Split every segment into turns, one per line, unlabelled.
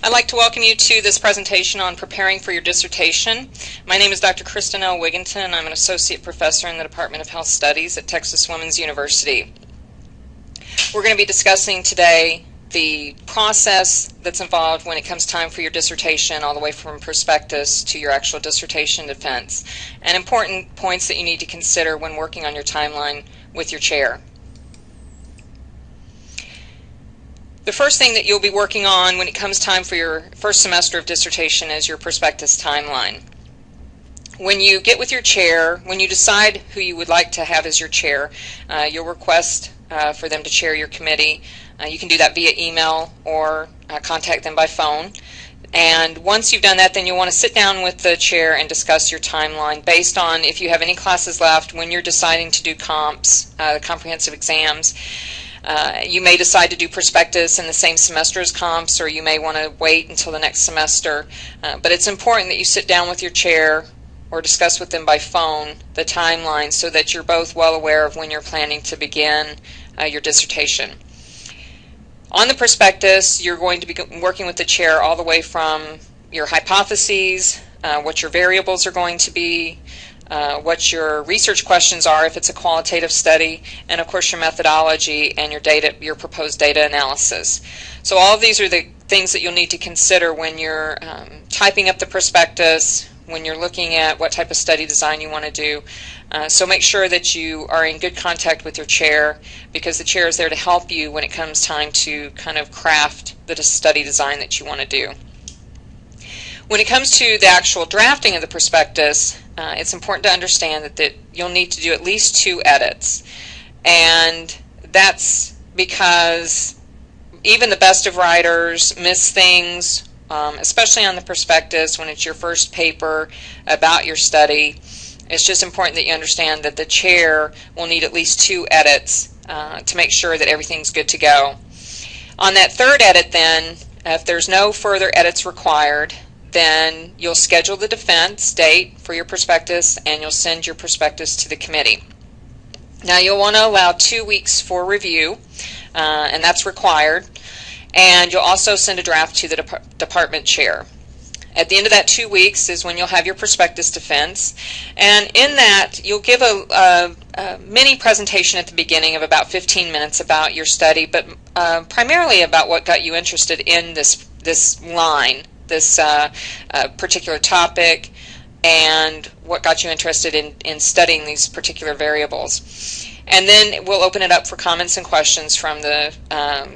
I'd like to welcome you to this presentation on preparing for your dissertation. My name is Dr. Kristen L. Wigginton. I'm an associate professor in the Department of Health Studies at Texas Women's University. We're going to be discussing today the process that's involved when it comes time for your dissertation, all the way from prospectus to your actual dissertation defense, and important points that you need to consider when working on your timeline with your chair. The first thing that you'll be working on when it comes time for your first semester of dissertation is your prospectus timeline. When you get with your chair, when you decide who you would like to have as your chair, you'll request for them to chair your committee. You can do that via email or contact them by phone. And once you've done that, then you'll want to sit down with the chair and discuss your timeline based on if you have any classes left when you're deciding to do comps, comprehensive exams. You may decide to do prospectus in the same semester as comps, or you may want to wait until the next semester. But it's important that you sit down with your chair or discuss with them by phone the timeline so that you're both well aware of when you're planning to begin your dissertation. On the prospectus, you're going to be working with the chair all the way from your hypotheses, what your variables are going to be, what your research questions are if it's a qualitative study, and of course your methodology and your proposed data analysis. So all of these are the things that you'll need to consider when you're typing up the prospectus, when you're looking at what type of study design you want to do. So make sure that you are in good contact with your chair, because the chair is there to help you when it comes time to kind of craft the study design that you want to do. When it comes to the actual drafting of the prospectus, it's important to understand that you'll need to do at least 2 edits. And that's because even the best of writers miss things, especially on the prospectus when it's your first paper about your study. It's just important that you understand that the chair will need at least 2 edits to make sure that everything's good to go. On that 3rd edit then, if there's no further edits required, then you'll schedule the defense date for your prospectus and you'll send your prospectus to the committee. Now you'll want to allow 2 weeks for review, and that's required, and you'll also send a draft to the department chair. At the end of that 2 weeks is when you'll have your prospectus defense, and in that you'll give a mini presentation at the beginning of about 15 minutes about your study, but primarily about what got you interested in this line, this particular topic, and what got you interested in studying these particular variables. And then we'll open it up for comments and questions from the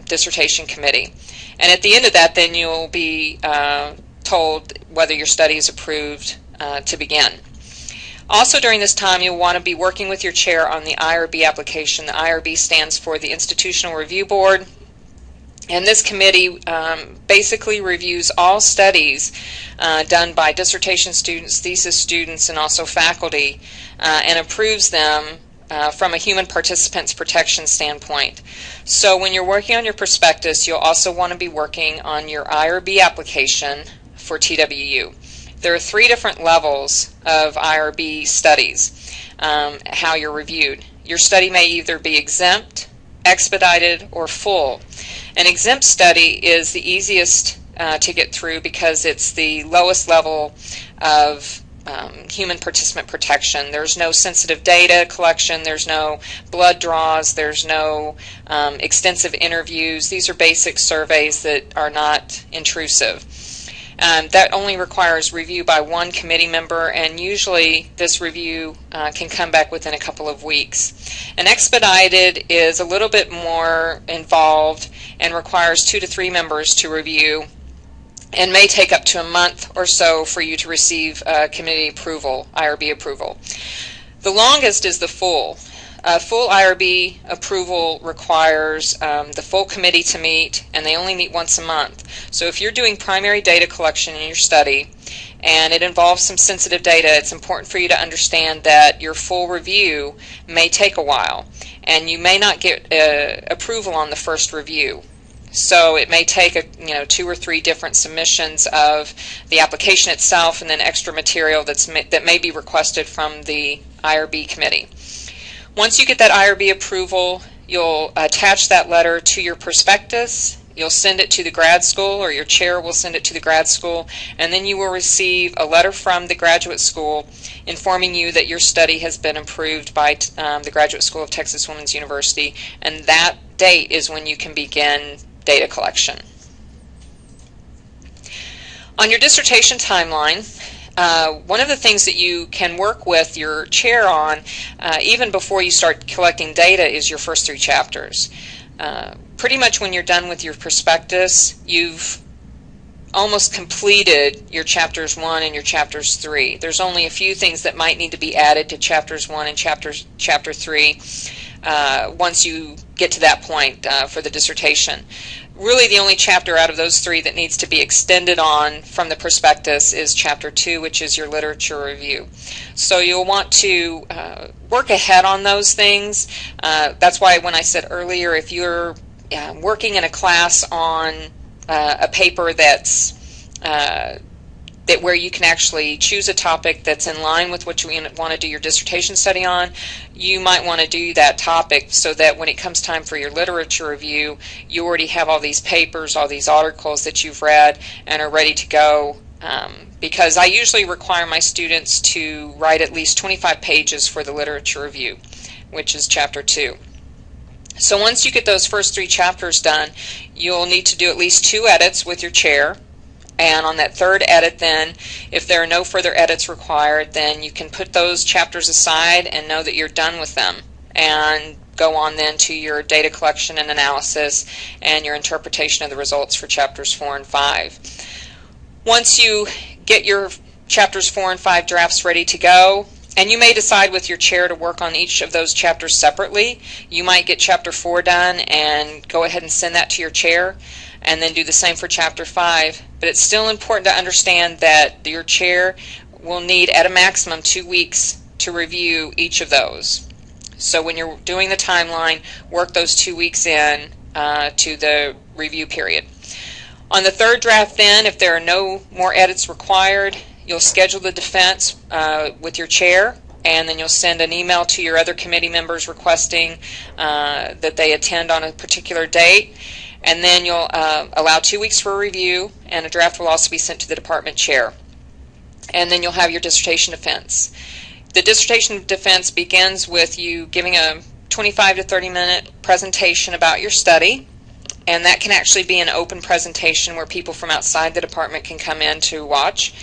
dissertation committee. And at the end of that, then you'll be told whether your study is approved to begin. Also during this time, you'll want to be working with your chair on the IRB application. The IRB stands for the Institutional Review Board. And this committee basically reviews all studies done by dissertation students, thesis students, and also faculty, and approves them from a human participants protection standpoint. So when you're working on your prospectus, you'll also want to be working on your IRB application for TWU. There are 3 different levels of IRB studies, how you're reviewed. Your study may either be exempt, expedited, or full. An exempt study is the easiest to get through because it's the lowest level of human participant protection. There's no sensitive data collection, there's no blood draws, there's no extensive interviews. These are basic surveys that are not intrusive. That only requires review by 1 committee member, and usually this review can come back within a couple of weeks. An expedited is a little bit more involved and requires 2 to 3 members to review, and may take up to a month or so for you to receive committee approval, IRB approval. The longest is the full. Full IRB approval requires the full committee to meet, and they only meet once a month. So if you're doing primary data collection in your study and it involves some sensitive data, it's important for you to understand that your full review may take a while, and you may not get approval on the first review. So it may take 2 or 3 different submissions of the application itself, and then extra material that may be requested from the IRB committee. Once you get that IRB approval, you'll attach that letter to your prospectus. You'll send it to the grad school, or your chair will send it to the grad school, and then you will receive a letter from the graduate school informing you that your study has been approved by the Graduate School of Texas Women's University, and that date is when you can begin data collection. On your dissertation timeline, one of the things that you can work with your chair on, even before you start collecting data, is your first 3 chapters. Pretty much when you're done with your prospectus, you've almost completed your chapters 1 and your chapters 3. There's only a few things that might need to be added to chapters 1 and chapter 3 once you get to that point for the dissertation. Really, the only chapter out of those 3 that needs to be extended on from the prospectus is chapter 2, which is your literature review. So you'll want to work ahead on those things. That's why when I said earlier, if you're working in a class on a paper that's where you can actually choose a topic that's in line with what you want to do your dissertation study on, you might want to do that topic so that when it comes time for your literature review, you already have all these papers, all these articles that you've read and are ready to go. Because I usually require my students to write at least 25 pages for the literature review, which is chapter 2. So once you get those first 3 chapters done, you'll need to do at least 2 edits with your chair. And on that 3rd edit then, if there are no further edits required, then you can put those chapters aside and know that you're done with them, and go on then to your data collection and analysis and your interpretation of the results for chapters 4 and 5. Once you get your chapters 4 and 5 drafts ready to go, and you may decide with your chair to work on each of those chapters separately. You might get chapter 4 done and go ahead and send that to your chair, and then do the same for chapter 5. But it's still important to understand that your chair will need at a maximum 2 weeks to review each of those. So when you're doing the timeline, work those 2 weeks in to the review period. On the 3rd draft then, if there are no more edits required, you'll schedule the defense with your chair, and then you'll send an email to your other committee members requesting that they attend on a particular date. And then you'll allow 2 weeks for a review, and a draft will also be sent to the department chair. And then you'll have your dissertation defense. The dissertation defense begins with you giving a 25 to 30 minute presentation about your study, and that can actually be an open presentation where people from outside the department can come in to watch.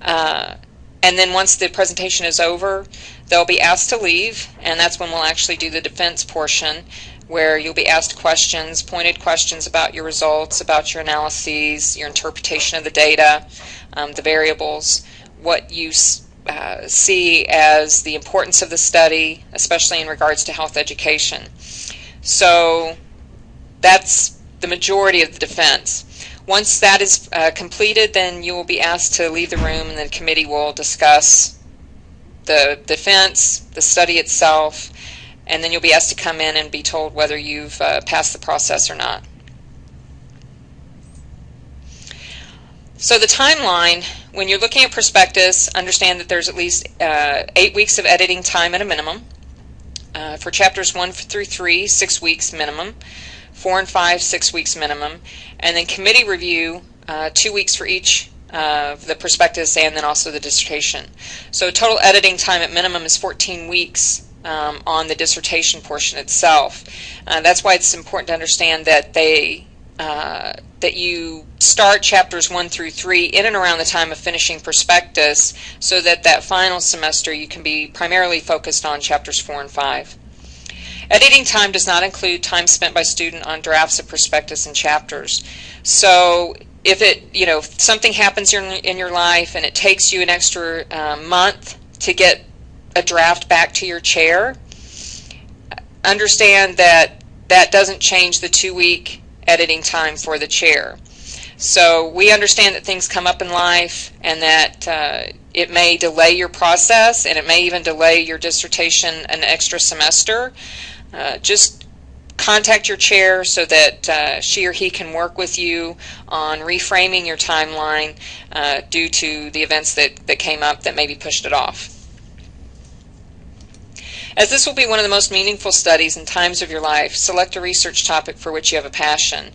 And then once the presentation is over, they'll be asked to leave, and that's when we'll actually do the defense portion, where you'll be asked questions, pointed questions about your results, about your analyses, your interpretation of the data, the variables, what you see as the importance of the study, especially in regards to health education. So that's the majority of the defense. Once that is completed, then you will be asked to leave the room, and the committee will discuss the defense, the study itself, and then you'll be asked to come in and be told whether you've passed the process or not. So the timeline, when you're looking at prospectus, understand that there's at least 8 weeks of editing time at a minimum. For chapters 1 through 3, 6 weeks minimum. 4 and 5, 6 weeks minimum. And then committee review, 2 weeks for each of the prospectus and then also the dissertation. So total editing time at minimum is 14 weeks on the dissertation portion itself. That's why it's important to understand that that you start chapters 1 through 3 in and around the time of finishing prospectus, so that that final semester you can be primarily focused on chapters 4 and 5. Editing time does not include time spent by student on drafts of prospectus and chapters. So if something happens in your life and it takes you an extra month to get a draft back to your chair, understand that that doesn't change the 2-week editing time for the chair. So we understand that things come up in life, and that it may delay your process, and it may even delay your dissertation an extra semester. Just contact your chair so that she or he can work with you on reframing your timeline due to the events that came up that maybe pushed it off. As this will be one of the most meaningful studies and times of your life, select a research topic for which you have a passion.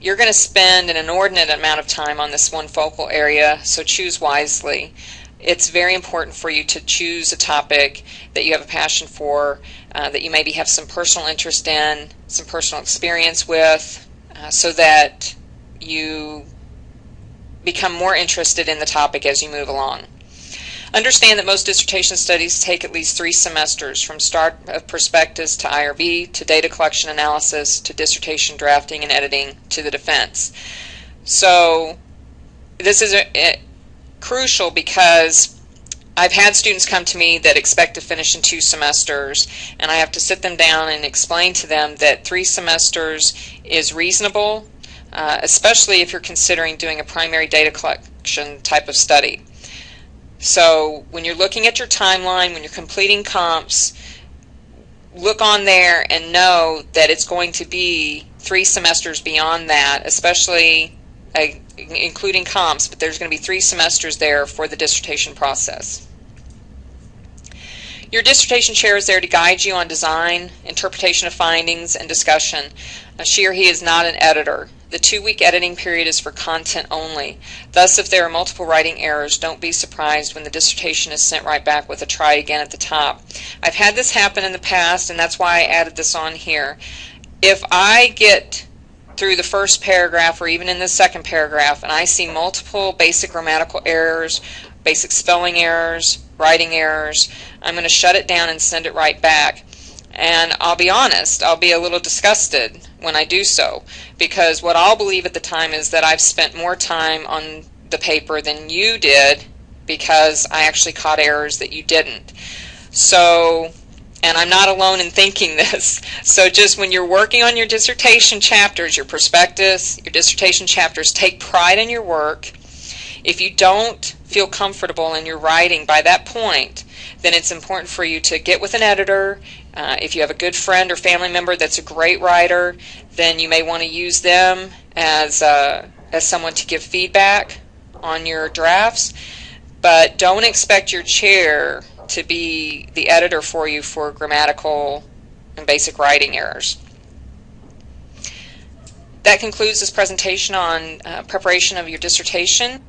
You're going to spend an inordinate amount of time on this one focal area, so choose wisely. It's very important for you to choose a topic that you have a passion for, that you maybe have some personal interest in, some personal experience with, so that you become more interested in the topic as you move along. Understand that most dissertation studies take at least 3 semesters, from start of prospectus to IRB, to data collection analysis, to dissertation drafting and editing, to the defense. So this is crucial because I've had students come to me that expect to finish in 2 semesters, and I have to sit them down and explain to them that 3 semesters is reasonable, especially if you're considering doing a primary data collection type of study. So when you're looking at your timeline, when you're completing comps, look on there and know that it's going to be 3 semesters beyond that, especially including comps, but there's going to be 3 semesters there for the dissertation process. Your dissertation chair is there to guide you on design, interpretation of findings, and discussion. She or he is not an editor. The 2-week editing period is for content only. Thus, if there are multiple writing errors, don't be surprised when the dissertation is sent right back with a try again at the top. I've had this happen in the past, and that's why I added this on here. If I get through the first paragraph or even in the second paragraph and I see multiple basic grammatical errors, basic spelling errors, writing errors, I'm going to shut it down and send it right back. And I'll be honest, I'll be a little disgusted when I do so, because what I'll believe at the time is that I've spent more time on the paper than you did because I actually caught errors that you didn't. So, and I'm not alone in thinking this, so just when you're working on your dissertation chapters, your prospectus, your dissertation chapters, take pride in your work. If you don't feel comfortable in your writing by that point, then it's important for you to get with an editor. If you have a good friend or family member that's a great writer, then you may want to use them as someone to give feedback on your drafts. But don't expect your chair to be the editor for you for grammatical and basic writing errors. That concludes this presentation on preparation of your dissertation.